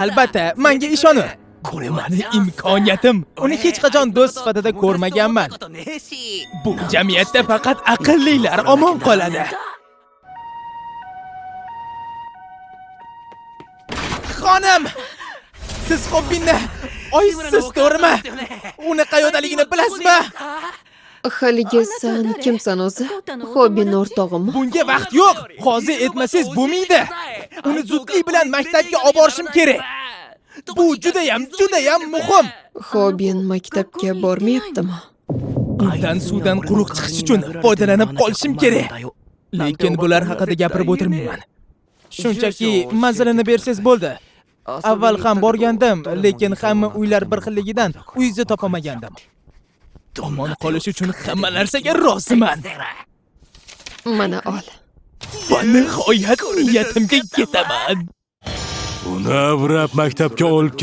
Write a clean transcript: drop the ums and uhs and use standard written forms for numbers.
Albatta, menga ishoning. Meni imkoniyatim. Uni hech qachon do'st sifatida ko'rmaganman. Bu jamiyatda faqat aqllilar omon qoladi. Xonim, siz Xobbinni oyisiz, to'g'rimi? Uni qayerdaligini bilasizmi? Haligi san kimsan o'zi? Xobbin o'rtog'immi? Bunga vaqt yo'q. Hozir aytmasangiz bo'lmaydi. Uni zudlik bilan maktabga olib borishim kerak. Bu juda ham muhim. Xobbin maktabga bormayaptimi? Undan suvdan quruq chiqish uchun foydalanib qolishim kerak. Lekin bular haqida gapirib o'tirmayman. Shunchaki manzilini bersangiz bo'ldi. Avval ham borgandim, lekin hamma uylar bir xilligidan uyingizni topamagandim. Omon qolish uchun hamma narsaga roziman. Mana ol. Va nihoyat niyatimga yetaman. Uni avrab maktabga olib